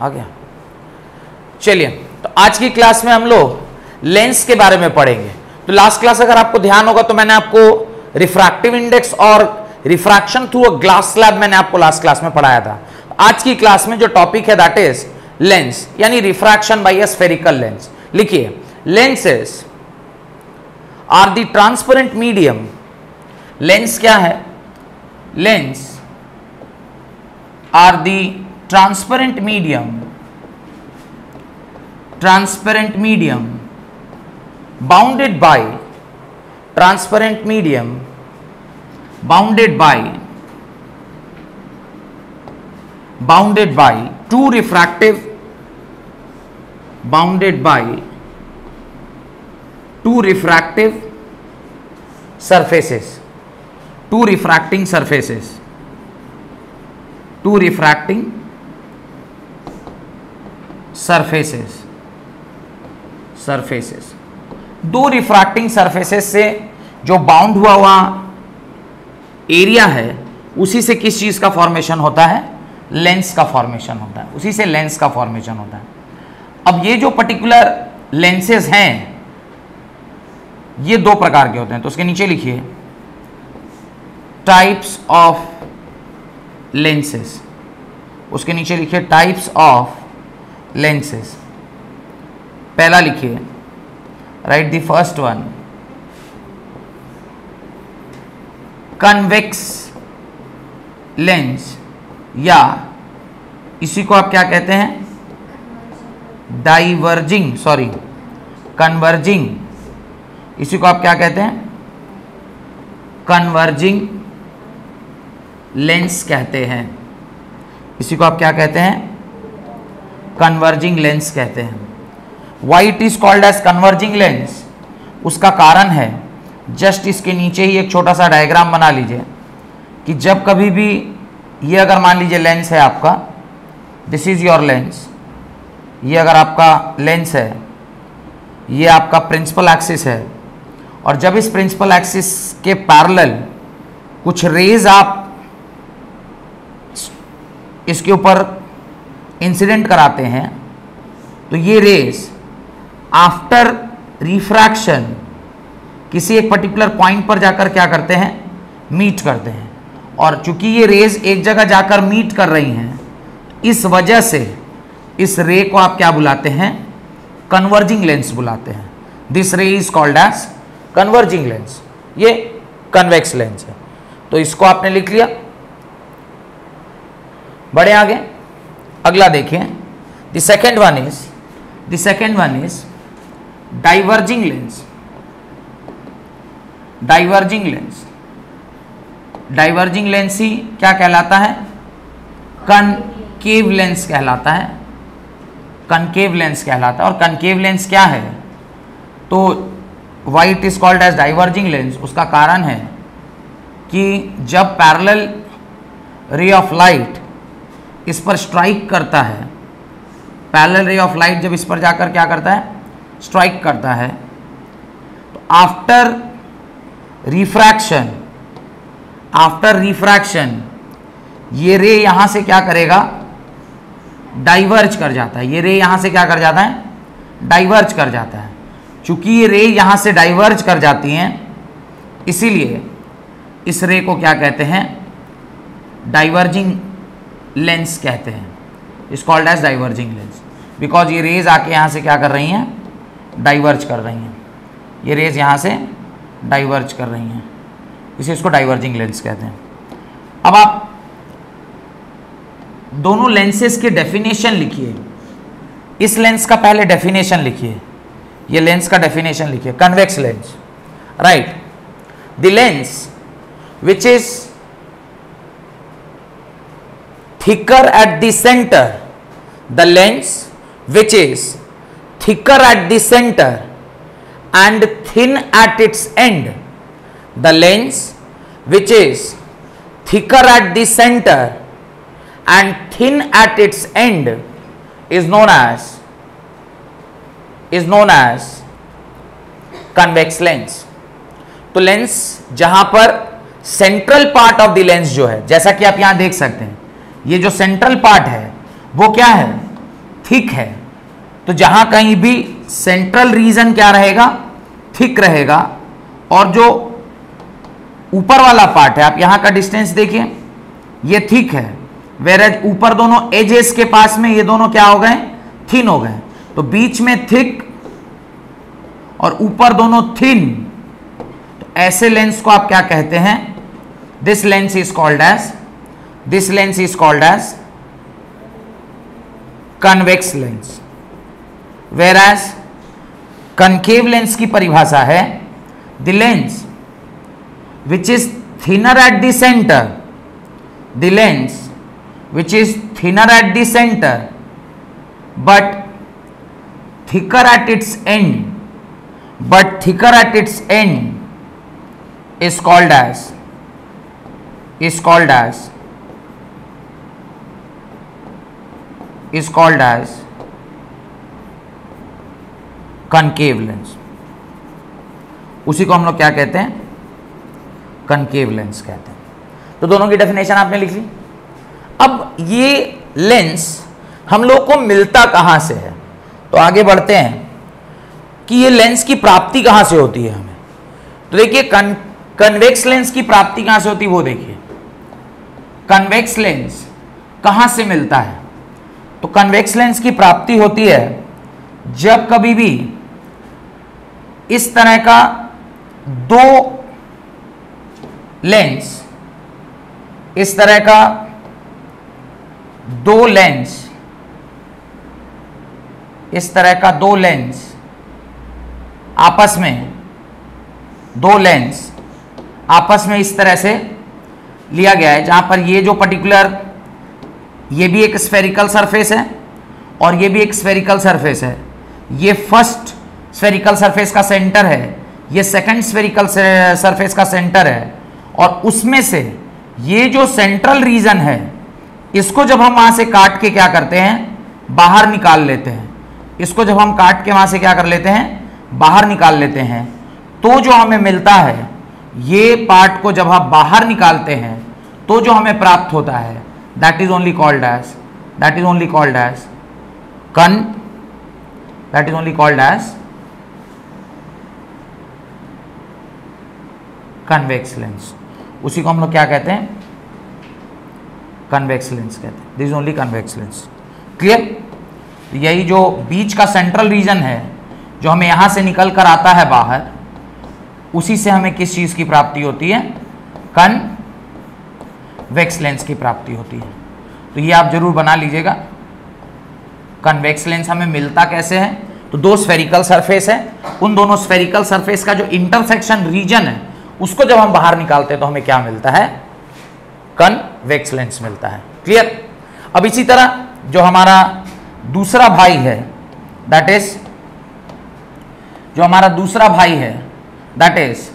आ गया। चलिए, तो आज की क्लास में हम लोग लेंस के बारे में पढ़ेंगे। तो लास्ट क्लास अगर आपको ध्यान होगा तो मैंने आपको रिफ्रैक्टिव इंडेक्स और refraction through a glass slab मैंने आपको लास्ट क्लास में पढ़ाया था। आज की क्लास में जो टॉपिक है दैट इज लेंस, यानी refraction by a spherical lens. लिखिए, lenses are the transparent medium. Lens क्या है? Lens are the transparent medium, transparent medium bounded by transparent medium bounded by two refractive surfaces, two refracting surfaces, दो refracting surfaces से जो bound हुआ area है उसी से किस चीज का फॉर्मेशन होता है? लेंस का फॉर्मेशन होता है, उसी से लेंस का फॉर्मेशन होता है। अब ये जो पर्टिकुलर लेंसेज हैं ये दो प्रकार के होते हैं, तो उसके नीचे लिखिए टाइप्स ऑफ लेंसेज, उसके नीचे लिखिए टाइप्स ऑफ लेंसेज। पहला लिखिए, right the first one, convex lens, या इसी को आप क्या कहते हैं? डाइवर्जिंग, सॉरी कन्वर्जिंग, इसी को आप क्या कहते हैं? कन्वर्जिंग लेंस कहते हैं। इसी को आप क्या कहते हैं? कन्वर्जिंग लेंस कहते हैं। Why it is called as converging lens? उसका कारण है, जस्ट इसके नीचे ही एक छोटा सा डायग्राम बना लीजिए कि जब कभी भी ये अगर मान लीजिए लेंस है आपका, दिस इज योर लेंस, ये अगर आपका लेंस है, ये आपका प्रिंसिपल एक्सिस है, और जब इस प्रिंसिपल एक्सिस के पैरेलल कुछ रेज आप इसके ऊपर इंसिडेंट कराते हैं तो ये रेज आफ्टर रिफ्रैक्शन किसी एक पर्टिकुलर पॉइंट पर जाकर क्या करते हैं? मीट करते हैं। और चूंकि ये रेज एक जगह जाकर मीट कर रही हैं, इस वजह से इस रे को आप क्या बुलाते हैं? कन्वर्जिंग लेंस बुलाते हैं। This ray is called as converging lens. ये कन्वेक्स लेंस है। तो इसको आपने लिख लिया। बढ़े आगे, अगला देखें। The second one is diverging lens. Diverging lens ही क्या कहलाता है? कनकेव लेंस कहलाता है। कनकेव लेंस कहलाता है। और कनकेव लेंस क्या है? तो why it is called as diverging lens, उसका कारण है कि जब पैरेलल रे ऑफ लाइट इस पर स्ट्राइक करता है, पैरेलल रे ऑफ लाइट जब इस पर जाकर क्या करता है? स्ट्राइक करता है, तो आफ्टर रिफ्रैक्शन ये रे यहां से क्या करेगा? डाइवर्ज कर जाता है। ये रे यहां से क्या कर जाता है? डाइवर्ज कर जाता है। चूंकि ये रे यहां से डाइवर्ज कर जाती हैं, इसीलिए इस रे को क्या कहते हैं? डाइवर्जिंग लेंस कहते हैं। Is called as diverging lens because ये रेज आके यहां से क्या कर रही हैं? डाइवर्ज कर रही हैं। ये रेज यहाँ से डाइवर्ज कर रही हैं, इसे इसको डाइवर्जिंग लेंस कहते हैं। अब आप दोनों लेंसेज के डेफिनेशन लिखिए। इस लेंस का पहले डेफिनेशन लिखिए, ये लेंस का डेफिनेशन लिखिए। Convex lens, right, the lens which is thicker at the centre, the lens which is thicker at the center and thin at its end, the lens which is thicker at the center and thin at its end is known as convex lens। तो lens जहां पर central part of the lens जो है, जैसा कि आप यहां देख सकते हैं, ये जो सेंट्रल पार्ट है वो क्या है? थिक है, तो जहां कहीं भी सेंट्रल रीजन क्या रहेगा, थिक रहेगा, और जो ऊपर वाला पार्ट है, आप यहां का डिस्टेंस देखिए, ये थिक है, वेरएज ऊपर दोनों एजेस के पास में ये दोनों क्या हो गए, थिन हो गए। तो बीच में थिक और ऊपर दोनों थिन, तो ऐसे लेंस को आप क्या कहते हैं, this lens is called as convex lens. Whereas concave lens की परिभाषा है the lens which is thinner at the centre, the lens which is thinner at the center but thicker at its end is called as concave lens। उसी को हम लोग क्या कहते हैं, कनकेव लेंस कहते हैं। तो दोनों की डेफिनेशन आपने लिख ली। अब ये लेंस हम लोग को मिलता कहां से है, तो आगे बढ़ते हैं कि ये लेंस की प्राप्ति कहां से होती है हमें। तो देखिए कन्वेक्स लेंस की प्राप्ति कहां से होती है, वो देखिए कन्वेक्स लेंस कहां से मिलता है। तो कन्वेक्स लेंस की प्राप्ति होती है जब कभी भी इस तरह का दो लेंस, इस तरह का दो लेंस, इस तरह का दो लेंस आपस में, दो लेंस आपस में इस तरह से लिया गया है, जहां पर ये जो पर्टिकुलर, ये भी एक स्फेरिकल सरफेस है और ये भी एक स्फेरिकल सरफेस है। ये फर्स्ट स्फेरिकल सरफेस का सेंटर है, ये सेकंड स्फेरिकल सरफेस का सेंटर है, और उसमें से ये जो सेंट्रल रीजन है, इसको जब हम वहां से काट के क्या करते हैं, बाहर निकाल लेते हैं। इसको जब हम काट के वहां से क्या कर लेते हैं, बाहर निकाल लेते हैं, तो जो हमें मिलता है, ये पार्ट को जब आप बाहर निकालते हैं तो जो हमें प्राप्त होता है, that is only called as convex lens. उसी को हम लोग क्या कहते हैं, कन्वेक्स लेंस कहते हैं। This is only convex lens. Clear. यही जो बीच का सेंट्रल रीजन है, जो हमें यहां से निकल कर आता है बाहर, उसी से हमें किस चीज की प्राप्ति होती है, कन्वेक्स लेंस की प्राप्ति होती है। तो ये आप जरूर बना लीजिएगा। कन्वेक्स लेंस हमें मिलता कैसे है, तो दो स्फेरिकल सरफेस है, उन दोनों स्फेरिकल सरफेस का जो इंटरसेक्शन रीजन है, उसको जब हम बाहर निकालते हैं तो हमें क्या मिलता है, कन्वेक्स लेंस मिलता है। क्लियर। अब इसी तरह जो हमारा दूसरा भाई है, दैट इज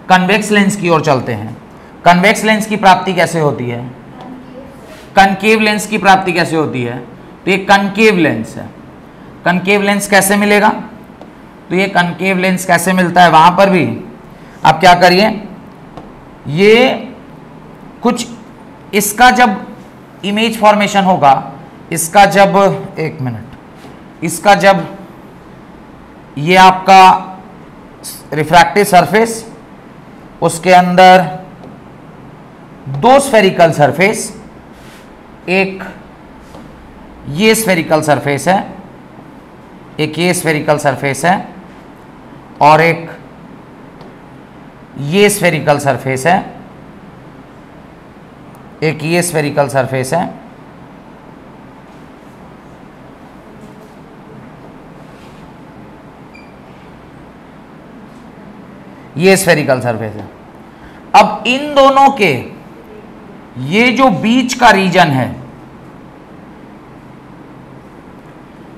कन्वेक्स लेंस की ओर चलते हैं। कन्वेक्स लेंस की प्राप्ति कैसे होती है, कनकेव लेंस की प्राप्ति कैसे होती है, तो ये कनकेव लेंस है। कनकेव लेंस कैसे मिलेगा, तो ये कनकेव लेंस कैसे मिलता है, वहां पर भी आप क्या करिए, ये कुछ इसका जब इमेज फॉर्मेशन होगा, इसका जब, एक मिनट, इसका जब ये आपका रिफ्रैक्टिव सरफेस, उसके अंदर दो स्फेरिकल सरफेस, एक ये स्फेरिकल सरफेस है, एक ये स्फेरिकल सरफेस है, और एक ये स्फेरिकल सरफेस है, एक ये स्फेरिकल सरफेस है, ये स्फेरिकल सरफेस है। अब इन दोनों के ये जो बीच का रीजन है,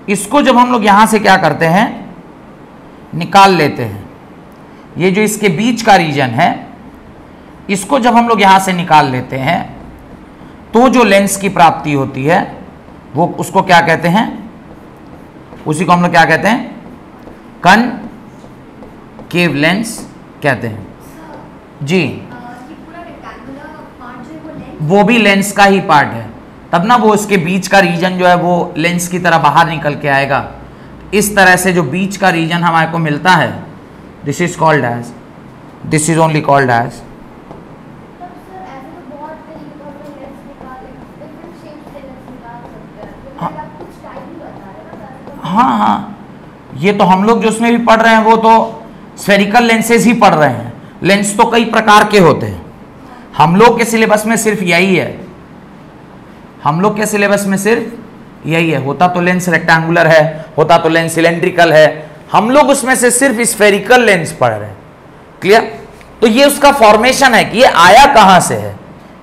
इसको जब हम लोग यहां से क्या करते हैं, निकाल लेते हैं। ये जो इसके बीच का रीजन है, इसको जब हम लोग यहां से निकाल लेते हैं, तो जो लेंस की प्राप्ति होती है, वो उसको क्या कहते हैं, उसी को हम लोग क्या कहते हैं, कनकेव लेंस कहते हैं जी। वो भी लेंस का ही पार्ट है, तब ना वो इसके बीच का रीजन जो है वो लेंस की तरह बाहर निकल के आएगा। इस तरह से जो बीच का रीजन हमारे को मिलता है, this is called as, this is only called as, हाँ हाँ, ये तो हम लोग जो उसमें भी पढ़ रहे हैं वो तो स्फेरिकल लेंसेज ही पढ़ रहे हैं। लेंस तो कई प्रकार के होते हैं, हम लोग के सिलेबस में सिर्फ यही है, हम लोग के सिलेबस में सिर्फ यही है। होता तो लेंस रेक्टेंगुलर है, होता तो लेंस सिलेंड्रिकल है, हम लोग उसमें से सिर्फ स्फेरिकल लेंस पढ़ रहे हैं। क्लियर? तो ये उसका फॉर्मेशन है कि ये आया कहां से है,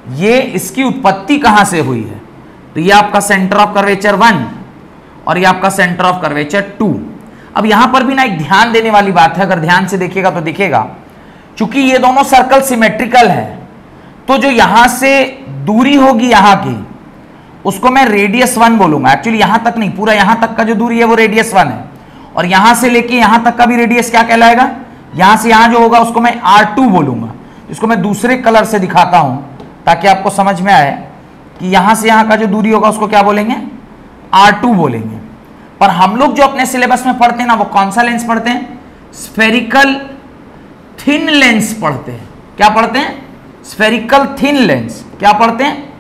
ये इसकी उत्पत्ति कहां से हुई है। तो ये आपका सेंटर ऑफ कर्वेचर 1 और ये आपका सेंटर ऑफ कर्वेचर 2। अब यहां पर भी ना एक ध्यान देने वाली बात है, अगर ध्यान से देखिएगा तो दिखेगा, चूंकि ये दोनों सर्कल सिमेट्रिकल है, तो जो यहां से दूरी होगी यहां की, उसको मैं रेडियस 1 बोलूंगा। एक्चुअली यहां तक नहीं, पूरा यहां तक का जो दूरी है वो रेडियस 1 है, और यहां से लेके यहां तक का भी रेडियस क्या कहलाएगा, यहां से यहां जो होगा उसको मैं R2 बोलूंगा। इसको मैं दूसरे कलर से दिखाता हूं ताकि आपको समझ में आए कि यहां से यहां का जो दूरी होगा उसको क्या बोलेंगे, R2 बोलेंगे। पर हम लोग जो अपने सिलेबस में पढ़ते हैं ना, वो कौन सा लेंस पढ़ते हैं, स्फेरिकल थिन लेंस पढ़ते हैं। क्या पढ़ते हैं, स्फेरिकल थिन लेंस। क्या पढ़ते हैं,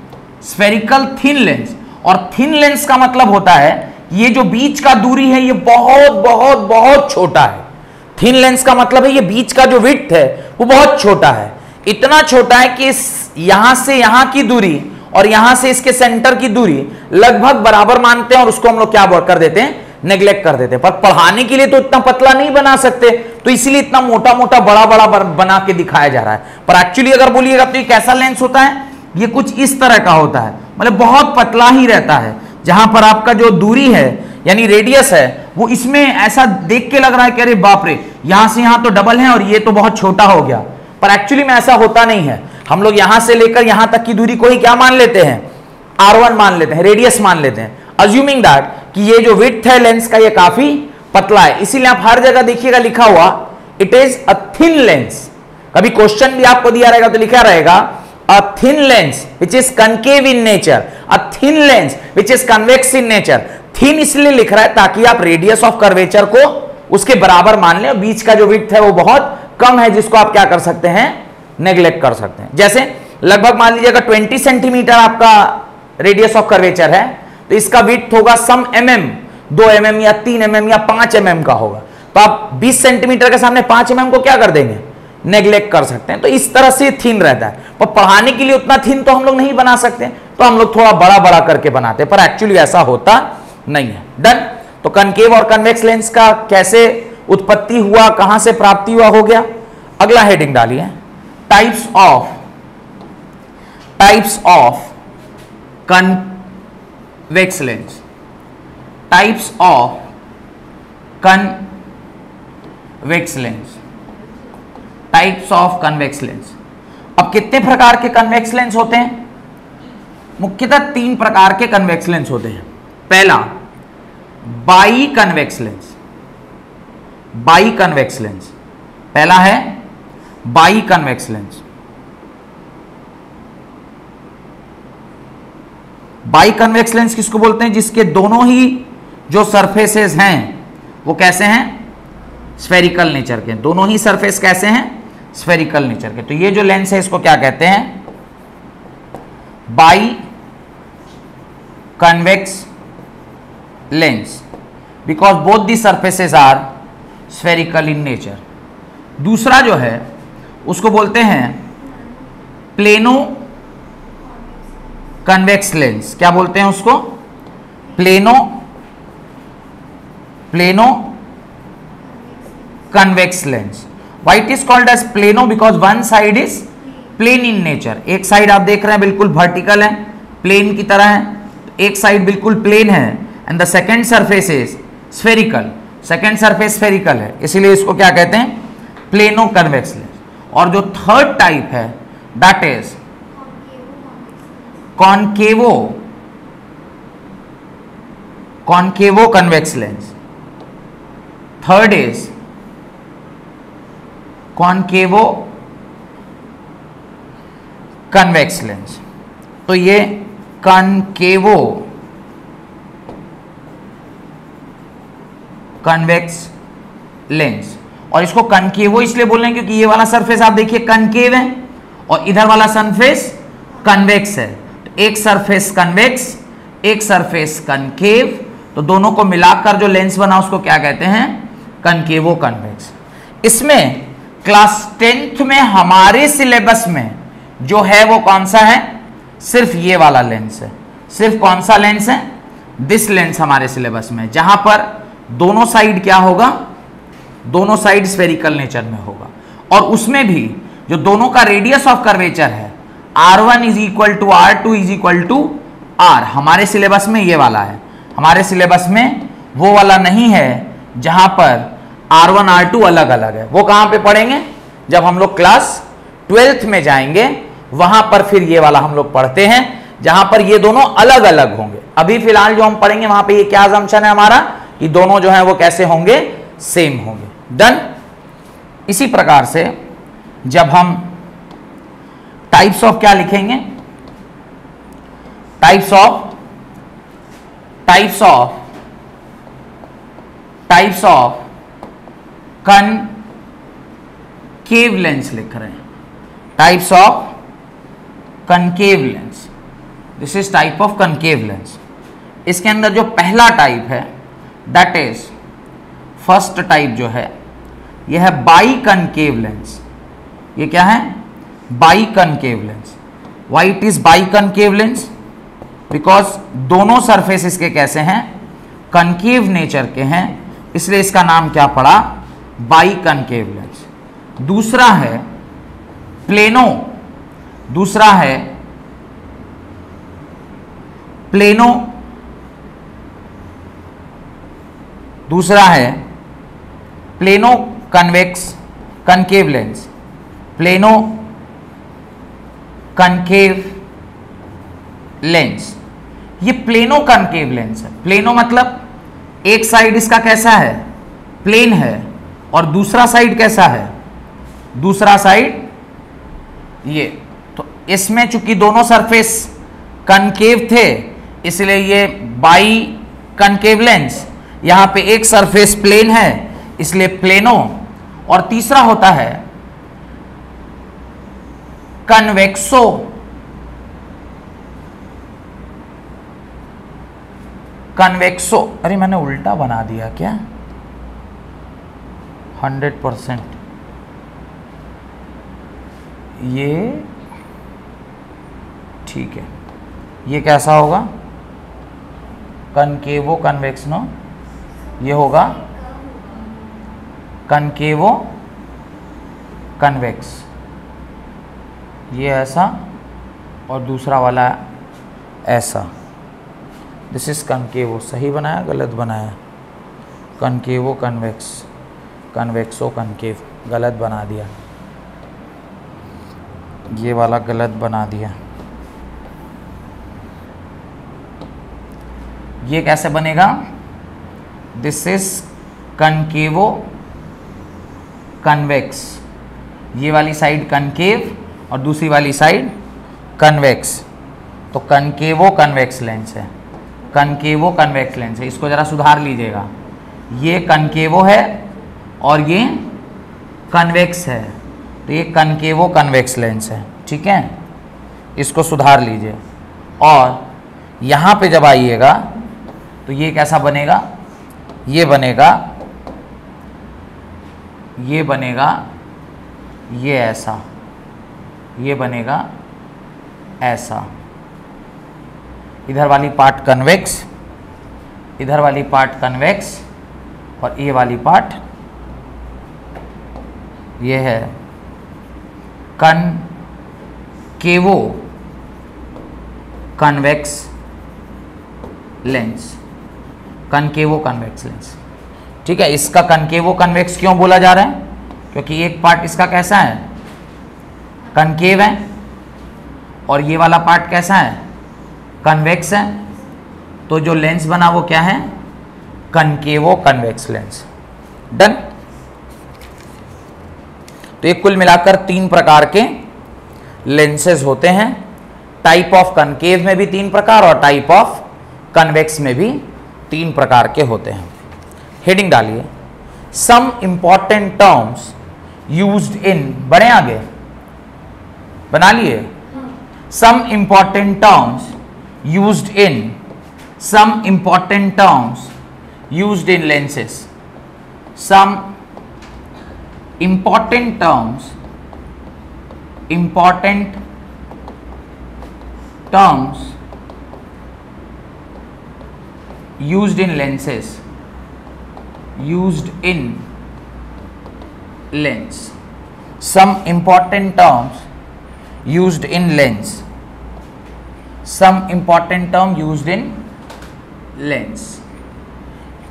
स्फेरिकल थिन लेंस। और थिन लेंस का मतलब होता है ये जो बीच का दूरी है ये बहुत बहुत बहुत छोटा है। थिन लेंस का मतलब है ये बीच का जो विड्थ है वो बहुत छोटा है, इतना छोटा है कि यहां से यहां की दूरी और यहां से इसके सेंटर की दूरी लगभग बराबर मानते हैं, और उसको हम लोग क्या कर देते हैं, नेग्लेक्ट कर देते हैं। पर पढ़ाने के लिए तो इतना पतला नहीं बना सकते, तो इसीलिए इतना मोटा मोटा बड़ा बड़ा बना के दिखाया जा रहा है। पर एक्चुअली अगर बोलिएगा तो ये कैसा लेंस होता है, ये कुछ इस तरह का होता है, मतलब बहुत पतला ही रहता है। जहां पर आपका जो दूरी है यानी रेडियस है वो इसमें ऐसा देख के लग रहा है कि अरे बाप रे, यहां से यहां तो डबल है और ये तो बहुत छोटा हो गया, पर एक्चुअली में ऐसा होता नहीं है। हम लोग यहां से लेकर यहां तक की दूरी को ही क्या मान लेते हैं, R1 मान लेते हैं, रेडियस मान लेते हैं, अज्यूमिंग दैट कि ये जो विड्थ है लेंस का ये काफी पतला है। इसीलिए आप हर जगह देखिएगा लिखा हुआ it is a thin lens. कभी क्वेश्चन भी आपको दिया रहेगा तो लिखा रहेगा a thin lens which is concave in nature, a thin lens which is convex in nature। thin इसलिए लिख रहा है ताकि आप रेडियस ऑफ कर्वेचर को उसके बराबर मान लें, और बीच का जो विड्थ है वो बहुत कम है जिसको आप क्या कर सकते हैं, नेग्लेक्ट कर सकते हैं। जैसे लगभग मान लीजिएगा 20 सेंटीमीटर आपका रेडियस ऑफ कर्वेचर है, तो इसका विड्थ होगा सम mm, 2 mm या 3 mm या 5 mm का होगा। तो आप 20 सेंटीमीटर के सामने 5 mm को क्या कर देंगे, नेग्लेक्ट कर सकते हैं। तो इस तरह से थिन रहता है, पर पढ़ाने के लिए उतना थिन तो हम लोग नहीं बना सकते, तो हम लोग थोड़ा बड़ा बड़ा करके बनाते हैं, पर एक्चुअली ऐसा होता नहीं है। डन। तो कनकेव और कन्वेक्स लेंस का कैसे उत्पत्ति हुआ, कहां से प्राप्ति हुआ, हो गया। अगला हेडिंग डालिए, types of convex lens. Types of convex lens, types of convex lens. अब कितने प्रकार के कन्वेक्स लेंस होते हैं, मुख्यतः 3 प्रकार के कन्वेक्स लेंस होते हैं। पहला by convex lens, by convex lens, पहला है by convex lens. By convex lens किसको बोलते हैं, जिसके दोनों ही जो सरफेसेस हैं वो कैसे हैं, स्फेरिकल नेचर के। दोनों ही सरफेस कैसे हैं, स्फेरिकल नेचर के। तो ये जो लेंस है इसको क्या कहते हैं, biconvex lens, because both the surfaces are spherical in nature. दूसरा जो है उसको बोलते हैं प्लेनो कन्वेक्स लेंस। क्या बोलते हैं उसको, plano convex lens। Why it is called as plano, because one side is plane in nature। एक साइड आप देख रहे हैं बिल्कुल वर्टिकल है, प्लेन की तरह है, एक साइड बिल्कुल प्लेन है, and the second surface is spherical, second surface spherical है, इसीलिए इसको क्या कहते हैं, प्लेनो कन्वेक्स लेंस। और जो थर्ड टाइप है that is concavo convex lens. Third is concavo convex lens. तो ये कनकेवो कन्वेक्स लेंस। और इसको कनकेवो इसलिए बोल रहे हैं क्योंकि ये वाला सरफेस आप देखिए कनकेव है और इधर वाला सरफेस कन्वेक्स है। तो एक सरफेस कन्वेक्स, एक सरफेस कनकेव, तो दोनों को मिलाकर जो लेंस बना उसको क्या कहते हैं? कनकेवो कन्वेक्स। इसमें क्लास 10th में हमारे सिलेबस में जो है वो कौन सा है? सिर्फ ये वाला लेंस है। सिर्फ कौन सा लेंस है? दिस लेंस हमारे सिलेबस में, जहां पर दोनों साइड क्या होगा? दोनों साइड स्फेरिकल नेचर में होगा। और उसमें भी जो दोनों का रेडियस ऑफ कर्वेचर है R1 is equal to R2 is equal to R, हमारे सिलेबस में ये वाला है। हमारे सिलेबस में वो वाला नहीं है जहां पर R1 R2 अलग अलग है। वो कहां पे पढ़ेंगे? जब हम लोग क्लास 12th में जाएंगे वहां पर फिर ये वाला हम लोग पढ़ते हैं जहां पर ये दोनों अलग अलग होंगे। अभी फिलहाल जो हम पढ़ेंगे वहां पे ये क्या असम्पशन है हमारा कि दोनों जो है वो कैसे होंगे? सेम होंगे। डन। इसी प्रकार से जब हम टाइप्स ऑफ क्या लिखेंगे? टाइप्स ऑफ कनकेव लेंस लिख रहे हैं। Types of concave lens, this is type of concave lens. इसके अंदर जो पहला टाइप है दैट इज फर्स्ट टाइप जो है यह है बाई कनकेव लेंस। ये क्या है? By concave lens. Why it is by concave lens? Because दोनों सरफेस इसके कैसे हैं? कनकेव नेचर के हैं, इसलिए इसका नाम क्या पड़ा? By concave lens. दूसरा है प्लेनो, दूसरा है प्लेनो, दूसरा है plano convex concave lens. Plano concave lens, ये प्लेनो कनकेव लेंस है। प्लेनो मतलब एक साइड इसका कैसा है? प्लेन है, और दूसरा साइड कैसा है? दूसरा साइड ये। तो इसमें चूंकि दोनों सरफेस कनकेव थे इसलिए ये बाई कनकेव लेंस। यहां पे एक सरफेस प्लेन है इसलिए प्लेनो। और तीसरा होता है कन्वेक्सो, कन्वेक्सो। अरे मैंने उल्टा बना दिया क्या? 100% ये ठीक है। ये कैसा होगा? कनकेवो कन्वेक्स नो, ये होगा कनकेवो कन्वेक्स। ये ऐसा और दूसरा वाला ऐसा। This is concavo. सही बनाया गलत बनाया? Concavo convex, convexo concave. गलत बना दिया, ये वाला गलत बना दिया। ये कैसे बनेगा? This is concavo convex. ये वाली साइड कनकेव और दूसरी वाली साइड कन्वेक्स, तो कनकेवो कन्वेक्स लेंस है। कनकेवो कन्वेक्स लेंस है। इसको जरा सुधार लीजिएगा। ये कनकेवो है और ये कन्वेक्स है, तो ये कनकेवो कन्वेक्स लेंस है। ठीक है, इसको सुधार लीजिए। और यहाँ पे जब आइएगा तो ये कैसा बनेगा? ये बनेगा, ये बनेगा, ये ऐसा, ये बनेगा ऐसा। इधर वाली पार्ट कन्वेक्स, इधर वाली पार्ट कन्वेक्स, और ये वाली पार्ट ये है concavo convex lens. Concavo convex lens. ठीक है, इसका कनकेवो कन्वेक्स क्यों बोला जा रहा है? क्योंकि एक पार्ट इसका कैसा है? कनकेव है, और ये वाला पार्ट कैसा है? कन्वेक्स है। तो जो लेंस बना वो क्या है? Concavo convex lens. डन। तो ये कुल मिलाकर 3 प्रकार के लेंसेज होते हैं। टाइप ऑफ कनकेव में भी 3 प्रकार और टाइप ऑफ कन्वेक्स में भी 3 प्रकार के होते हैं। हेडिंग डालिए, some important terms used in, बढ़े आगे, बना लिए, some important terms used in, some important terms used in lenses, some important terms used in lenses, used in lens, some important terms used in lens, some important term used in lens।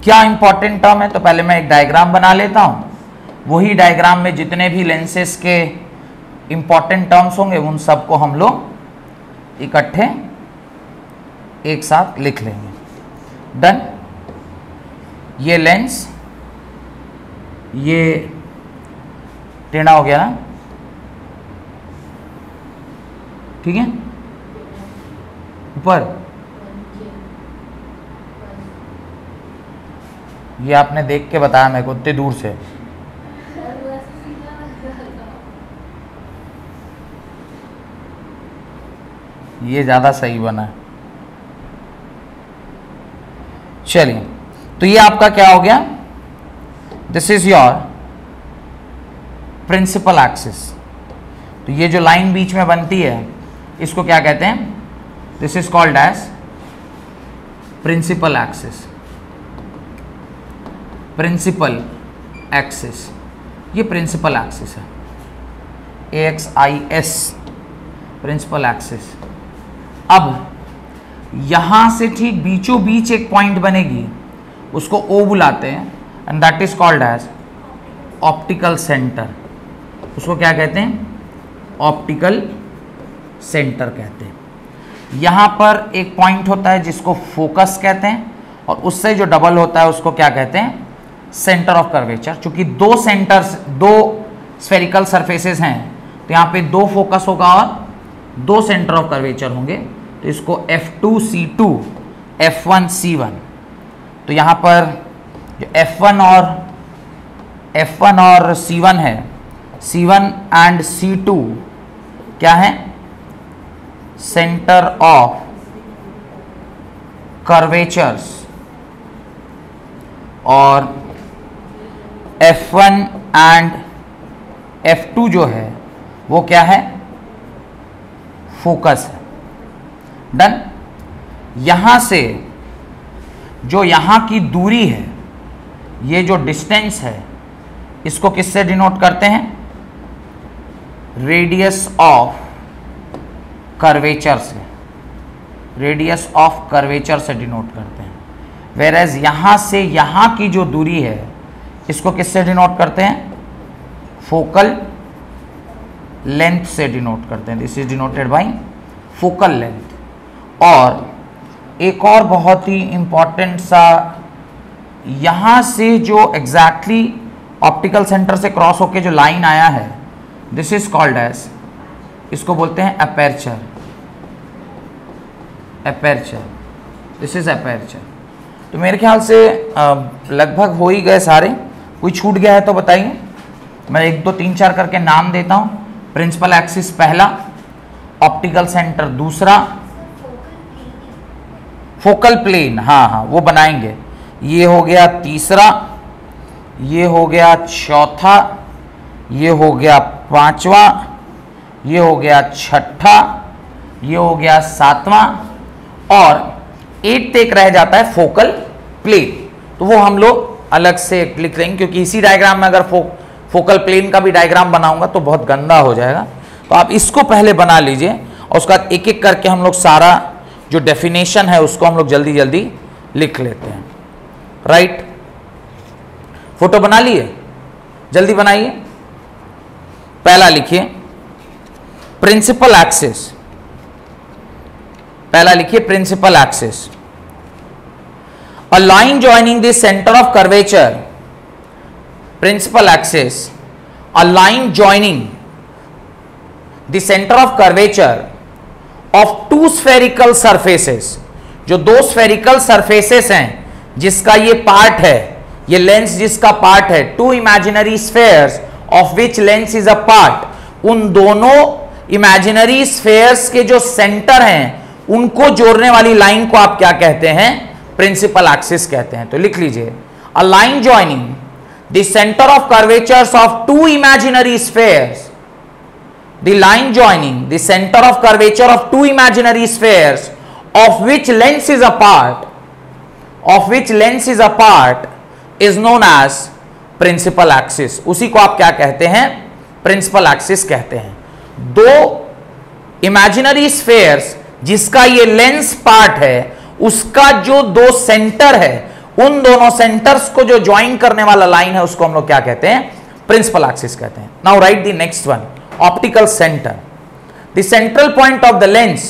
क्या important term है? तो पहले मैं एक diagram बना लेता हूं, वही डायग्राम में जितने भी लेंसेस के इंपॉर्टेंट टर्म्स होंगे उन सबको हम लोग इकट्ठे एक साथ लिख लेंगे। डन। ये लेंस, ये टेढ़ा हो गया ना, ठीक है, ऊपर ये आपने देख के बताया मेरे को इतने दूर से। ये ज्यादा सही बना है। चलिए, तो ये आपका क्या हो गया, this is your principal axis. तो ये जो लाइन बीच में बनती है इसको क्या कहते हैं? This is called as principal axis. Principal axis, ये प्रिंसिपल एक्सिस है, AXIS, प्रिंसिपल एक्सिस। अब यहां से ठीक बीचों बीच एक पॉइंट बनेगी, उसको O बुलाते हैं, and that is called as optical centre. उसको क्या कहते हैं? ऑप्टिकल सेंटर कहते हैं। यहां पर एक पॉइंट होता है जिसको फोकस कहते हैं, और उससे जो डबल होता है उसको क्या कहते हैं? Centre of curvature. चूंकि दो सेंटर्स, दो स्फेरिकल सरफेसेस हैं, तो यहाँ पे 2 फोकस होगा और 2 सेंटर ऑफ कर्वेचर होंगे, तो इसको F2C2, F1C1। तो यहाँ पर जो F1 और C1 है, C1 एंड C2 क्या है? Centre of curvatures. और F1 एंड F2 जो है वो क्या है? फोकस है। डन। यहां से जो यहां की दूरी है, ये जो डिस्टेंस है, इसको किससे डिनोट करते हैं? रेडियस ऑफ कर्वेचर से, रेडियस ऑफ कर्वेचर से डिनोट करते हैं। वेरएज यहां से यहां की जो दूरी है इसको किससे डिनोट करते हैं? फोकल लेंथ से डिनोट करते हैं। This is denoted by focal length. और एक और बहुत ही इंपॉर्टेंट सा, यहां से जो एग्जैक्टली ऑप्टिकल सेंटर से क्रॉस होके जो लाइन आया है, दिस इज कॉल्ड एज, इसको बोलते हैं aperture. Aperture, this is aperture. तो मेरे ख्याल से लगभग हो ही गए सारे। कोई छूट गया है तो बताइए। मैं 1 2 3 4 करके नाम देता हूं। प्रिंसिपल एक्सिस पहला, ऑप्टिकल सेंटर दूसरा, फोकल प्लेन, हाँ वो बनाएंगे। ये हो गया तीसरा, ये हो गया चौथा, ये हो गया पांचवा, ये हो गया छठा, ये हो गया सातवां, और 8th एक रह जाता है फोकल प्लेन। तो वो हम लोग अलग से लिख लेंगे, क्योंकि इसी डायग्राम में अगर फोकल प्लेन का भी डायग्राम बनाऊंगा तो बहुत गंदा हो जाएगा। तो आप इसको पहले बना लीजिए और उसका एक एक करके हम लोग सारा जो डेफिनेशन है उसको हम लोग जल्दी जल्दी लिख लेते हैं। राइट, फोटो बना लिए? जल्दी बनाइए। पहला लिखिए प्रिंसिपल एक्सिस। पहला लिखिए principal axis. A line joining the center of curvature, principal axis, a line joining the center of curvature of two spherical surfaces, जो दो स्फेरिकल सरफेसेस हैं जिसका ये पार्ट है, ये लेंस जिसका पार्ट है, two imaginary spheres of which lens is a part, उन दोनों इमेजिनरी स्फेयर्स के जो सेंटर हैं उनको जोड़ने वाली लाइन को आप क्या कहते हैं? प्रिंसिपल एक्सिस कहते हैं। तो लिख लीजिए, a line joining the centre of curvatures of two imaginary spheres, the line joining the center of curvature of two imaginary spheres of which length is apart is known as principal axis। उसी को आप क्या कहते हैं? Principal axis कहते हैं। दो imaginary spheres जिसका ये लेंस पार्ट है, उसका जो दो सेंटर है, उन दोनों सेंटर्स को जो ज्वाइन करने वाला लाइन है उसको हम लोग क्या कहते हैं? प्रिंसिपल एक्सिस कहते हैं। Now right the next one, optical center. The central point of the lens,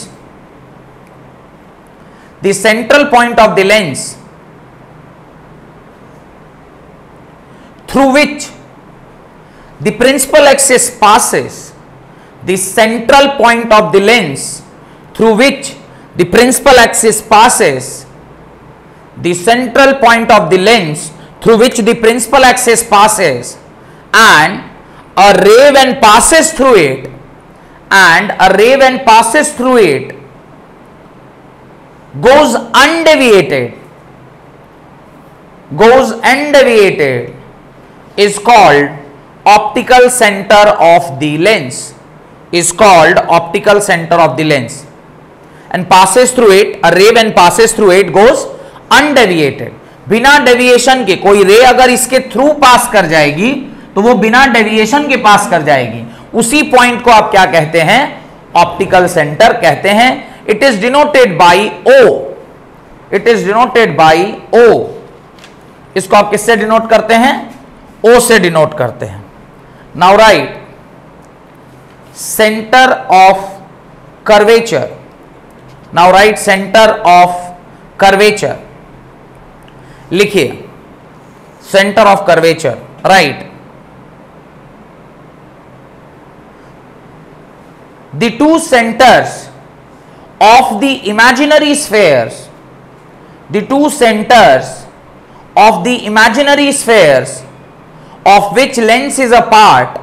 the central point of the lens through which the principal axis passes, the central point of the lens through which the principal axis passes, the central point of the lens through which the principal axis passes, and a ray when passes through it, goes undeviated, is called optical center of the lens, and passes through it, a ray when passes through it goes undeviated। बिना deviation के कोई रे अगर इसके through pass कर जाएगी तो वो बिना डेविएशन के पास कर जाएगी, उसी पॉइंट को आप क्या कहते हैं? ऑप्टिकल सेंटर कहते हैं। It is denoted by O, इसको आप किससे डिनोट करते हैं? ओ से डिनोट करते हैं। Now right centre of curvature, लिखिए centre of curvature, right. The two centers of the imaginary spheres, of which lens is apart,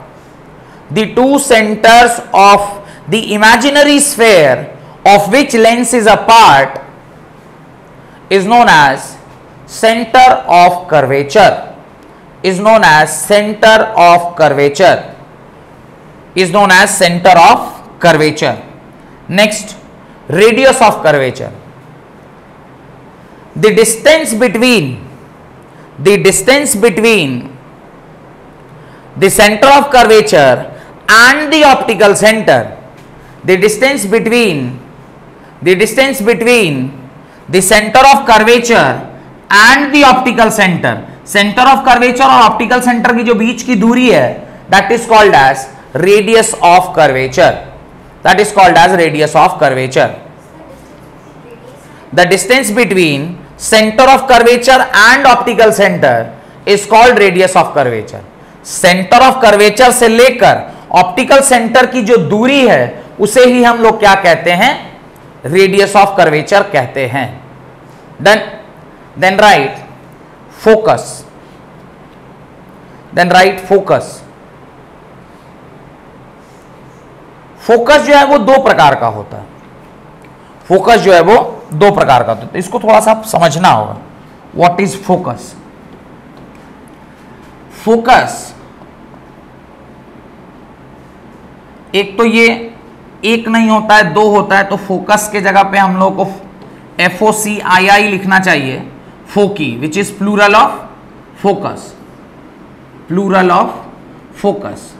the two centers of the imaginary sphere of which lens is apart is known as center of curvature, curvature. Next, radius of curvature. The distance between the center of curvature and the optical center, the distance between the center of curvature and the optical center, center of curvature और optical center की जो बीच की दूरी है, that is called as radius of curvature, The distance between center of curvature and optical center is called radius of curvature. Center of curvature से लेकर optical center की जो दूरी है उसे ही हम लोग क्या कहते हैं? radius of curvature कहते हैं। Then write focus. फोकस जो है वो दो प्रकार का होता है। तो इसको थोड़ा सा समझना होगा। What is focus? एक तो ये एक नहीं होता है, दो होता है। तो फोकस के जगह पे हम लोग को FOCII लिखना चाहिए, foci, which is plural of focus.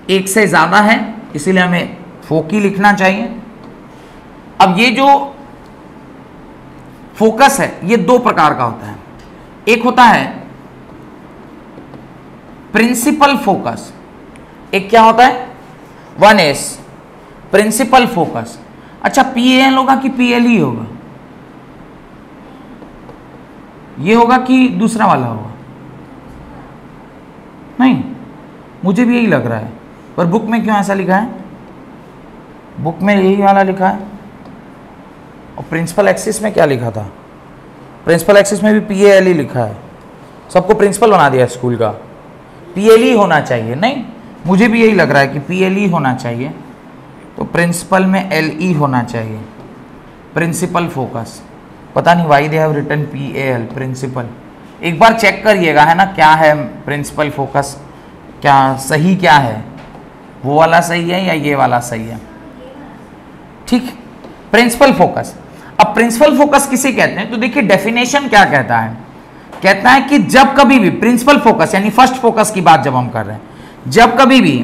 एक से ज्यादा है इसीलिए हमें फोकी लिखना चाहिए। अब ये जो फोकस है ये दो प्रकार का होता है। एक होता है प्रिंसिपल फोकस, एक क्या होता है? One is principal focus. अच्छा, PAL होगा कि PLE होगा? ये होगा कि दूसरा वाला होगा? नहीं, मुझे भी यही लग रहा है, पर बुक में क्यों ऐसा लिखा है? बुक में यही वाला लिखा है। और प्रिंसिपल एक्सिस में क्या लिखा था? प्रिंसिपल एक्सिस में भी PAL ही लिखा है। सबको प्रिंसिपल बना दिया स्कूल का। PL ही होना चाहिए। नहीं, मुझे भी यही लग रहा है कि PL ही होना चाहिए। तो प्रिंसिपल में LE होना चाहिए, प्रिंसिपल फोकस। पता नहीं why they have written PAL, principal. एक बार चेक करिएगा, है ना, क्या है प्रिंसिपल फोकस, क्या सही क्या है, वो वाला सही है या ये वाला सही है? ठीक, प्रिंसिपल फोकस। अब प्रिंसिपल फोकस किसे कहते हैं? तो देखिए डेफिनेशन क्या कहता है। कहता है कि जब कभी भी प्रिंसिपल फोकस यानी फर्स्ट फोकस की बात जब हम कर रहे हैं, जब कभी भी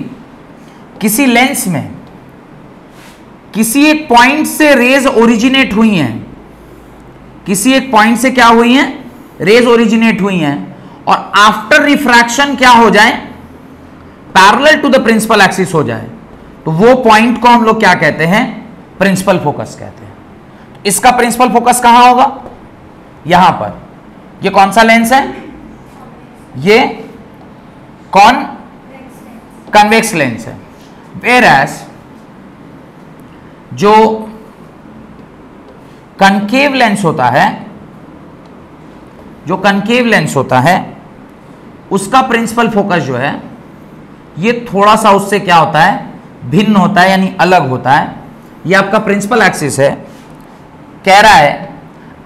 किसी लेंस में किसी एक पॉइंट से रेज ओरिजिनेट हुई हैं, किसी एक पॉइंट से क्या हुई हैं, रेज ओरिजिनेट हुई हैं, और आफ्टर रिफ्रैक्शन क्या हो जाए, parallel to the principal axis हो जाए, तो वो पॉइंट को हम लोग क्या कहते हैं? प्रिंसिपल फोकस कहते हैं। इसका प्रिंसिपल फोकस कहां होगा? यहां पर। ये कौन सा लेंस है? ये कॉन्वेक्स लेंस है। वेयर एज जो कनकेव लेंस होता है, जो कनकेव लेंस होता है, उसका प्रिंसिपल फोकस जो है ये थोड़ा सा उससे क्या होता है, भिन्न होता है, यानी अलग होता है। ये आपका प्रिंसिपल एक्सिस है। कह रहा है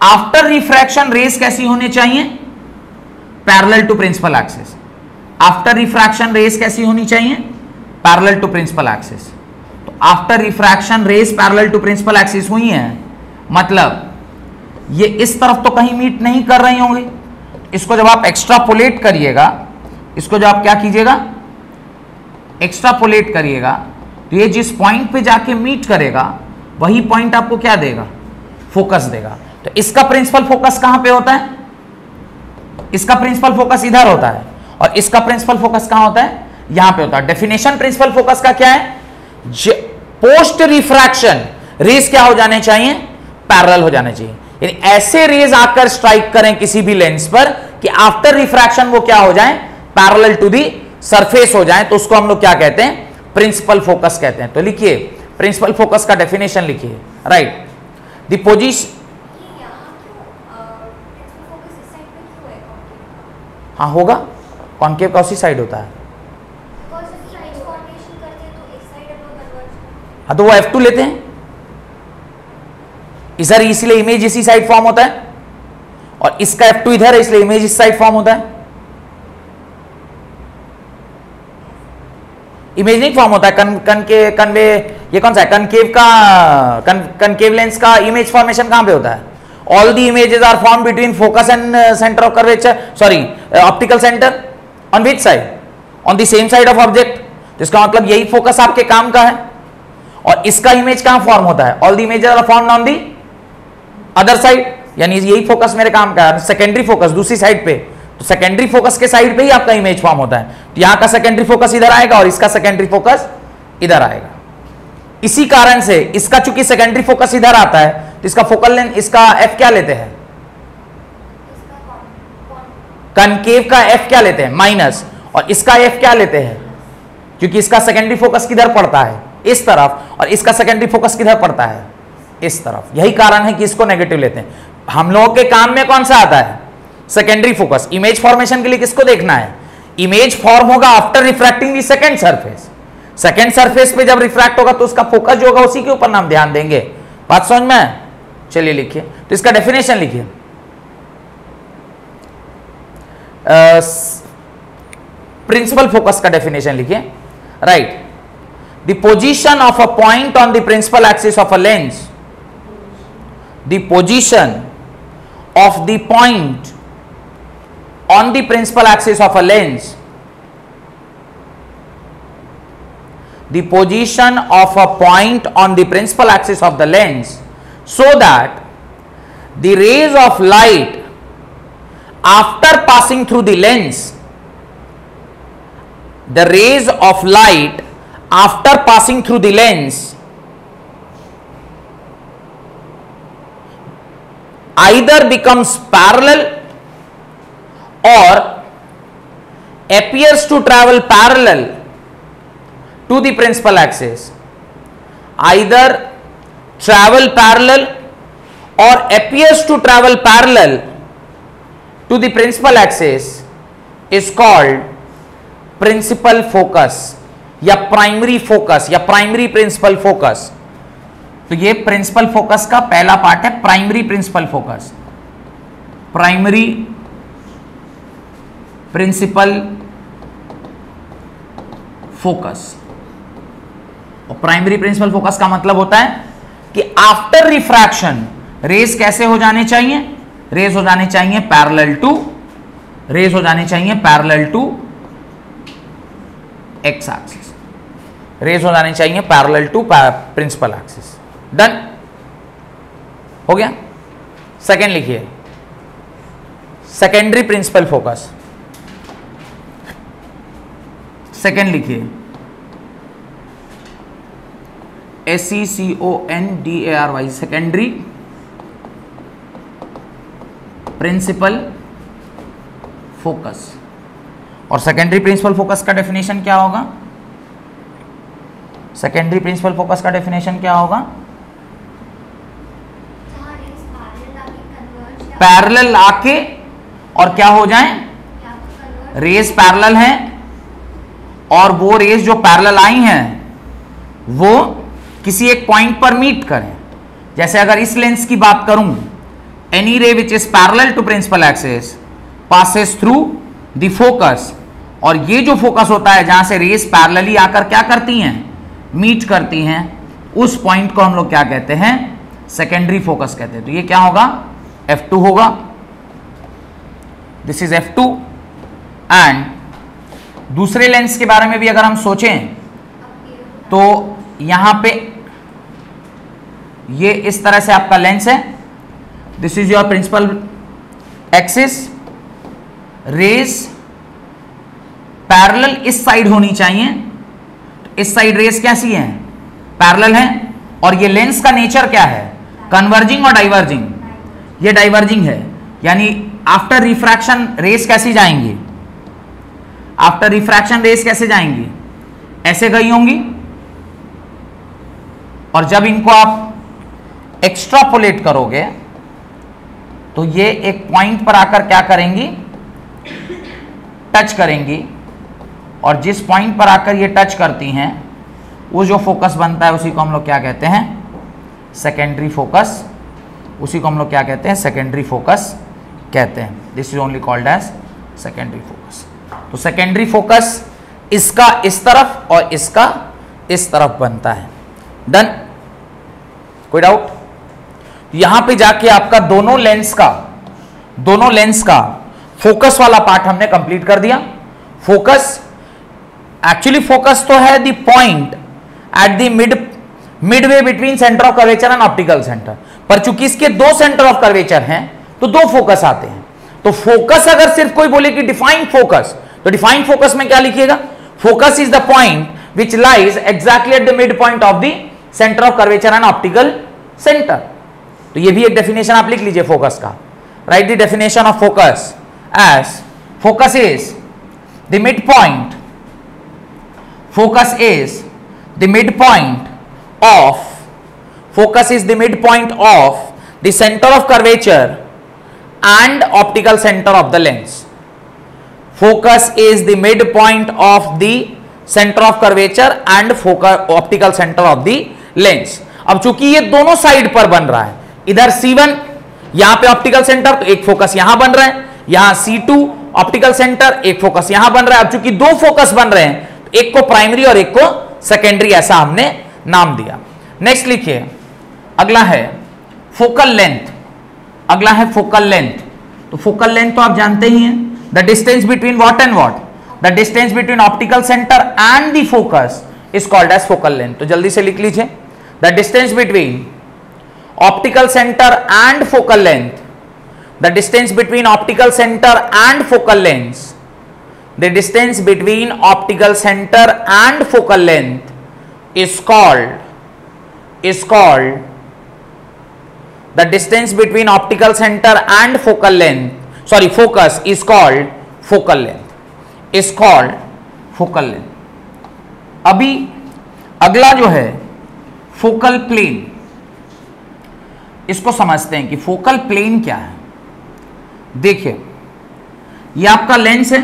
आफ्टर रिफ्रैक्शन रेस कैसी होनी चाहिए? Parallel to principal axis. After refraction rays कैसी होनी चाहिए? Parallel to principal axis. तो after refraction rays parallel to principal axis हुई है, मतलब ये इस तरफ तो कहीं मीट नहीं कर रही होंगी। इसको जब आप एक्स्ट्रापोलेट करिएगा, इसको जब आप क्या कीजिएगा, एक्स्ट्रापोलेट करिएगा, तो ये जिस पॉइंट पे जाके मीट करेगा वही पॉइंट आपको क्या देगा? फोकस देगा। तो इसका प्रिंसिपल फोकस कहां पे होता है? इसका प्रिंसिपल फोकस इधर होता है, और इसका प्रिंसिपल फोकस कहां होता है? यहां पे होता है। डेफिनेशन प्रिंसिपल फोकस का क्या है? पोस्ट रिफ्रैक्शन रेज क्या हो जाने चाहिए? पैरेलल हो जाने चाहिए। यानी ऐसे रेज आकर स्ट्राइक करें किसी भी लेंस पर कि आफ्टर रिफ्रैक्शन वो क्या हो जाए? पैरेलल टू दी सरफेस हो जाए, तो उसको हम लोग क्या कहते हैं? प्रिंसिपल फोकस कहते हैं। तो लिखिए प्रिंसिपल फोकस का डेफिनेशन लिखिए। Right, the position. हाँ होगा, कॉन्केव का उसी साइड होता है। हाँ तो वो F2 लेते हैं इधर, इसलिए इमेज इसी साइड फॉर्म होता है, और इसका F2 इधर है, इसलिए इमेज इस साइड फॉर्म होता है। इमेज नहीं फॉर्म होता है कनवे, ये कौन सा है? कनकेव का, कनकेव लेंस का इमेज फॉर्मेशन कहां पे होता है? All the images are form between focus and centre of curvature, sorry optical centre, on which side? On the same side of object. तो इसका मतलब यही फोकस आपके काम का है। और इसका इमेज कहां फॉर्म होता है? All the images are formed on the other side, यानी यही फोकस मेरे काम का है। सेकेंडरी फोकस दूसरी साइड पे, तो सेकेंडरी फोकस के साइड पे ही आपका इमेज फॉर्म होता है। तो यहां का सेकेंडरी फोकस इधर आएगा और इसका सेकेंडरी फोकस इधर आएगा। इसी कारण से इसका चूंकि सेकेंडरी फोकस इधर आता है, तो इसका फोकल लेंथ, इसका F क्या लेते हैं? कनकेव का F क्या लेते हैं? माइनस। और इसका F क्या लेते हैं? क्योंकि इसका सेकेंडरी फोकस किधर पड़ता है? इस तरफ, और इसका सेकेंडरी फोकस किधर पड़ता है? इस तरफ। यही कारण है कि इसको नेगेटिव लेते हैं। हम लोगों के काम में कौन सा आता है? Secondary focus. इमेज फॉर्मेशन के लिए किसको देखना है? इमेज फॉर्म होगा after refracting the second surface. Second surface पे जब रिफ्रैक्ट होगा तो उसका फोकस जो होगा उसी के ऊपर नाम ध्यान देंगे। बात समझ में? चलिए लिखिए, तो इसका डेफिनेशन लिखिए। प्रिंसिपल फोकस का डेफिनेशन लिखिए। Right, the position of a point on the principal axis of a lens, the position of the point on the principal axis of a lens, the position of a point on the principal axis of the lens, so that the rays of light after passing through the lens, the rays of light after passing through the lens either becomes parallel or appears to travel parallel to the principal axis either travel parallel or appears to travel parallel to the principal axis is called principal focus या primary focus या primary principal focus. तो ये principal focus का पहला part है, primary principal focus, primary principal focus. और primary principal focus का मतलब होता है कि आफ्टर रिफ्रैक्शन रेज कैसे हो जाने चाहिए, रेज हो जाने चाहिए पैरेलल टू, रेज हो जाने चाहिए parallel to x axis, rays हो जाने चाहिए parallel to principal axis. Done हो गया। सेकेंड लिखिए, सेकेंडरी प्रिंसिपल फोकस। सेकेंड लिखिए SECONDARY, सेकेंडरी प्रिंसिपल फोकस। और सेकेंडरी प्रिंसिपल फोकस का डेफिनेशन क्या होगा, सेकेंडरी प्रिंसिपल फोकस का डेफिनेशन क्या होगा, पैरेलल आके और क्या हो जाए, रेज पैरेलल हैं और वो रेज जो पैरेलल आई हैं वो किसी एक पॉइंट पर मीट करें। जैसे अगर इस लेंस की बात करूं, any ray which is parallel to principal axis passes through the focus, और ये जो फोकस होता है जहां से रेज पैरेलली आकर क्या करती हैं, मीट करती हैं, उस पॉइंट को हम लोग क्या कहते हैं, सेकेंडरी फोकस कहते हैं। तो ये क्या होगा, F2 होगा, दिस इज F2। एंड दूसरे लेंस के बारे में भी अगर हम सोचें तो यहां पे ये इस तरह से आपका लेंस है, this is your principal axis, rays parallel इस साइड होनी चाहिए, इस साइड रेज कैसी है, पैरेलल है, और ये लेंस का नेचर क्या है, कन्वर्जिंग और डाइवर्जिंग, ये डाइवर्जिंग है, यानी आफ्टर रिफ्रैक्शन रेज कैसी जाएंगी, आफ्टर रिफ्रैक्शन रेज कैसे जाएंगी, ऐसे गई होंगी, और जब इनको आप एक्स्ट्रापोलेट करोगे तो ये एक पॉइंट पर आकर क्या करेंगी, टच करेंगी, और जिस पॉइंट पर आकर ये टच करती हैं वो जो फोकस बनता है उसी को हम लोग क्या कहते हैं, सेकेंडरी फोकस, उसी को हम लोग क्या कहते हैं, सेकेंडरी फोकस कहते हैं। This is only called as secondary focus. तो सेकेंडरी फोकस इसका इस तरफ और इसका इस तरफ बनता है। डन, कोई डाउट? यहां पे जाके आपका दोनों लेंस का फोकस वाला पार्ट हमने कंप्लीट कर दिया। फोकस एक्चुअली फोकस तो है the point at the Midway between centre of curvature and optical centre, पर चूंकि इसके दो सेंटर ऑफ कर्वेचर हैं तो दो फोकस आते हैं। तो फोकस अगर सिर्फ कोई बोले कि डिफाइंड फोकस, तो डिफाइंड फोकस में क्या लिखिएगा, focus is the point which lies exactly at the mid point of the centre of curvature and optical centre. तो ये भी एक डेफिनेशन आप लिख लीजिए फोकस का। Write the definition of focus as focus is the midpoint, focus is the midpoint of the center of curvature and optical center of the lens. Focus is the midpoint of the center of curvature and optical center of the lens. अब चूंकि ये दोनों side पर बन रहा है, इधर C1 यहां पे ऑप्टिकल सेंटर, तो एक फोकस यहां बन रहा है, यहां C2 ऑप्टिकल सेंटर, एक फोकस यहां बन रहा है। अब चूंकि दो फोकस बन रहे हैं, एक को प्राइमरी और एक को सेकेंडरी, ऐसा हमने नाम दिया। नेक्स्ट लिखिए, अगला है फोकल लेंथ। अगला है फोकल लेंथ। तो फोकल लेंथ तो आप जानते ही हैं, the distance between what and what, the distance between optical centre and the focus is called as focal length. तो जल्दी से लिख लीजिए, the distance between optical centre and focal length, the distance between optical centre and focal length, the distance between optical center and focal length is called the distance between optical center and focal length, sorry, focus is called focal length, is called focal length। अभी अगला जो है focal plane, इसको समझते हैं कि focal plane क्या है। देखिए ये आपका लेंस है।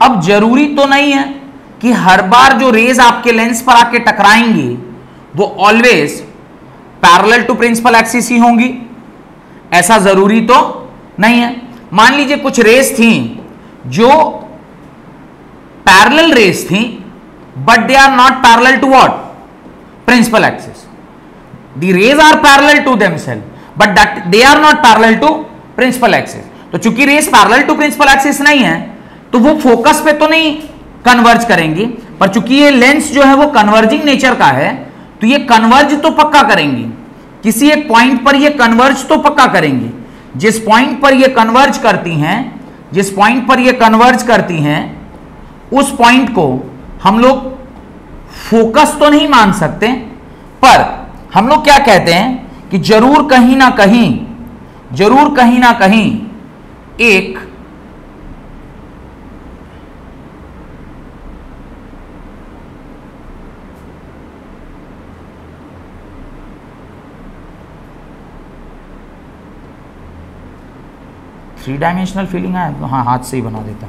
अब जरूरी तो नहीं है कि हर बार जो रेज आपके लेंस पर आके टकराएंगी वो always parallel to principal axis ही होंगी, ऐसा जरूरी तो नहीं है। मान लीजिए कुछ रेज थी जो पैरेलल रेज थी but they are not parallel to what, principal axis. The rays are parallel to themself but that they are not parallel to principal axis. तो चूंकि rays parallel to principal axis नहीं है तो वो focus पे तो नहीं कन्वर्ज करेंगी, पर चूंकि ये लेंस जो है वो कन्वर्जिंग नेचर का है तो ये कन्वर्ज तो पक्का करेंगी, किसी एक पॉइंट पर ये कन्वर्ज तो पक्का करेंगी। जिस पॉइंट पर ये कन्वर्ज करती हैं, जिस पॉइंट पर ये कन्वर्ज करती हैं उस पॉइंट को हम लोग फोकस तो नहीं मान सकते, पर हम लोग क्या कहते हैं कि जरूर कहीं ना कहीं, जरूर कहीं ना कहीं एक थ्री डायमेंशनल फीलिंग है तो हाँ हाथ से ही बना देता।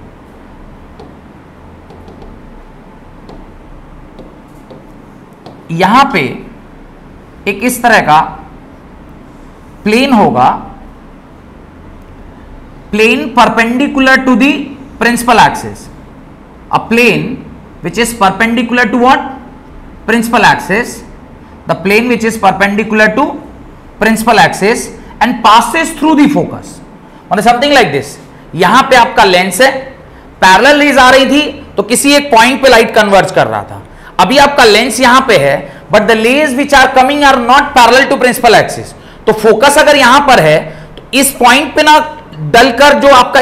यहां पे एक इस तरह का प्लेन होगा, plane perpendicular to the principal axis, a plane which is perpendicular to what, principal axis, the plane which is perpendicular to principal axis and passes through the focus, मतलब समथिंग लाइक दिस। यहां पे आपका lens है, parallel raise आ रही थी तो किसी एक पॉइंट पे लाइट कन्वर्ज कर रहा था। अभी आपका लेंस यहां पे है but the rays which are coming are not parallel to principal axis. तो फोकस अगर यहां पर है तो इस पॉइंट पे ना डलकर जो आपका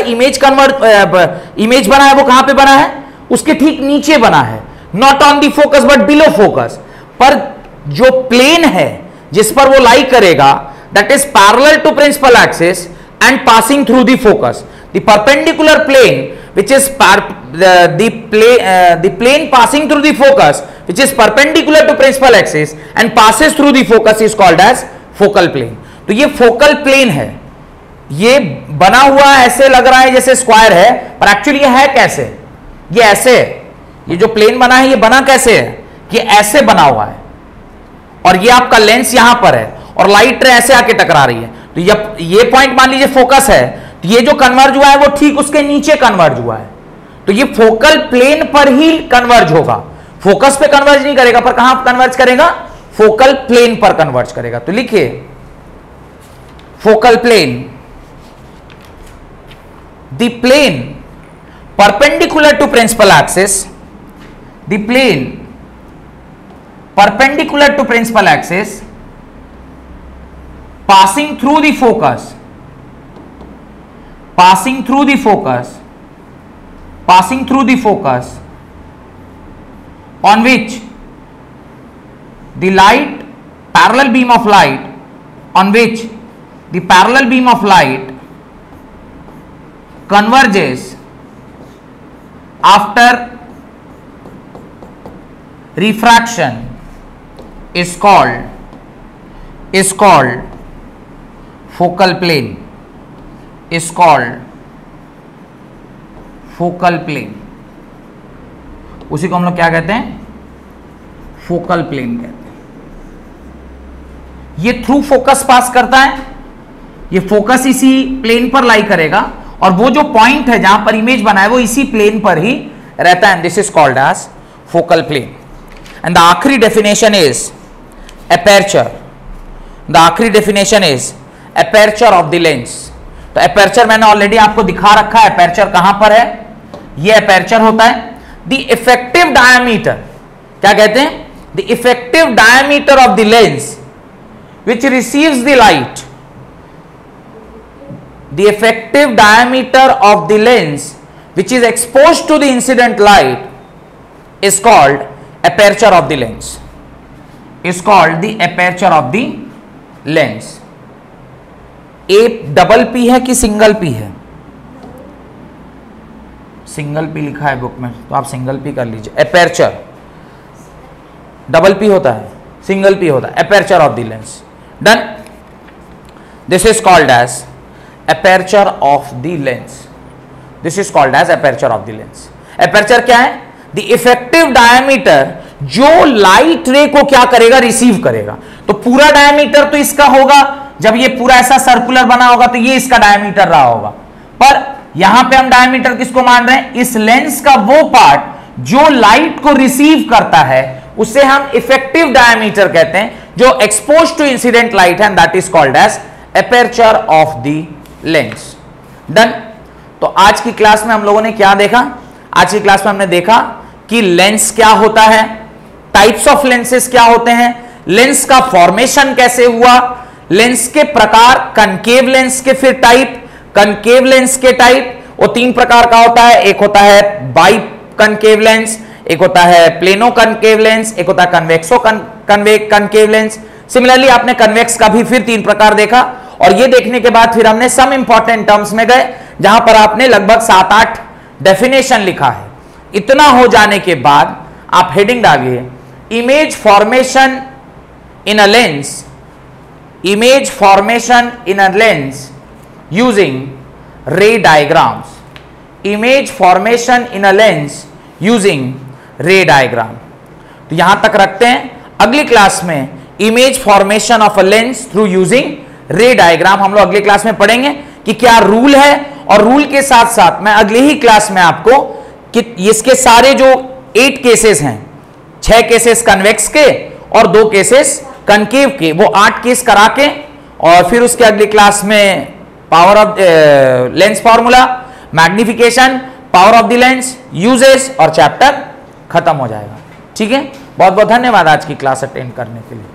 इमेज बना है वो कहां पे बना है, उसके ठीक नीचे बना है, not on the focus but below focus. पर जो प्लेन है जिस पर वो लाई करेगा that is parallel to principal axis and passing through the focus. The perpendicular plane which is the plane passing through the focus which is perpendicular to principal axis and passes through the focus is called as focal plane. तो ये focal plane है, ये बना हुआ ऐसे लग रहा है जैसे स्क्वायर है पर एक्चुअली ये है कैसे, ये ऐसे है। ये जो प्लेन बना है ये बना कैसे है, ये ऐसे बना हुआ है और ये आपका लेंस यहां पर है और लाइट ऐसे आके टकरा रही है। तो ये पॉइंट मान लीजिए फोकस है तो ये जो कन्वर्ज हुआ है वो ठीक उसके नीचे कन्वर्ज हुआ है, तो ये फोकल प्लेन पर ही कन्वर्ज होगा, फोकस पे कन्वर्ज नहीं करेगा। पर कहां कन्वर्ज करेगा, फोकल प्लेन पर कन्वर्ज करेगा। तो लिखिए focal plane, the plane perpendicular to principal axis, the plane perpendicular to principal axis passing through the focus, passing through the focus, passing through the focus on which the light, parallel beam of light, on which the parallel beam of light converges after refraction is called focal plane, is called focal plane। उसी को हम लोग क्या कहते हैं, focal plane कहते हैं। ये थ्रू फोकस पास करता है, ये फोकस इसी प्लेन पर लाई करेगा और वो जो पॉइंट है जहां पर इमेज बना है वो इसी प्लेन पर ही रहता है। This is called as focal plane. And the आखिरी डेफिनेशन इज एपर्चर, द आखिरी definition is aperture of the lens. तो एपर्चर मैंने ऑलरेडी आपको दिखा रखा है, एपर्चर कहां पर है, ये एपर्चर होता है। द इफेक्टिव डायमीटर, क्या कहते हैं, the effective diameter of the lens which receives the light, the effective diameter of the lens which is exposed to the incident light is called aperture of the lens, is called the aperture of the lens. A double P है कि single P है, single P लिखा है book में तो आप single P कर लीजिए। एपर्चर डबल पी होता है, सिंगल पी होता है, aperture of the lens. Done. This is called as aperture of the lens. This is called as aperture of the lens. Aperture क्या है? द इफेक्टिव डायमीटर जो light ray को क्या करेगा, रिसीव करेगा। तो पूरा डायमीटर तो इसका होगा, जब ये पूरा ऐसा सर्कुलर बना होगा तो ये इसका डायमीटर रहा होगा, पर यहां पे हम डायमीटर किसको मान रहे हैं? इस लेंस का वो पार्ट जो लाइट को रिसीव करता है उसे हम इफेक्टिव डायमीटर कहते हैं, जो एक्सपोज टू इंसिडेंट लाइट है, that is called as aperture of the lens. Done. तो आज की क्लास में हम लोगों ने क्या देखा? आज की क्लास में हमने देखा कि लेंस क्या होता है, टाइप्स ऑफ लेंसेस क्या होते हैं, लेंस का फॉर्मेशन कैसे हुआ, लेंस के प्रकार, कनकेव लेंस के फिर टाइप, कनकेव लेंस के टाइप वो 3 प्रकार का होता है। एक होता है बाई कनकेव लेंस, एक होता है प्लेनो कनकेव लेंस, एक होता है कन्वेक्सो कनकेव लेंस। सिमिलरली आपने कन्वेक्स का भी फिर 3 प्रकार देखा, और ये देखने के बाद फिर हमने सम इंपॉर्टेंट टर्म्स में गए जहां पर आपने लगभग 7-8 डेफिनेशन लिखा है। इतना हो जाने के बाद आप हेडिंग डालिए image formation in a lens, image formation in a lens using रे diagrams, image formation in a lens using रे डायग्राम। तो यहां तक रखते हैं। अगली क्लास में image formation of a lens through using रे डायग्राम हम लोग अगली क्लास में पढ़ेंगे कि क्या रूल है, और रूल के साथ साथ मैं अगली ही क्लास में आपको कि इसके सारे जो 8 केसेस हैं, 6 केसेस कन्वेक्स के और 2 केसेस कनकेव के, वो 8 केस करा के, और फिर उसके अगली क्लास में power of lens formula, magnification, power of the lens, uses और चैप्टर खत्म हो जाएगा। ठीक है, बहुत बहुत धन्यवाद आज की क्लास अटेंड करने के लिए।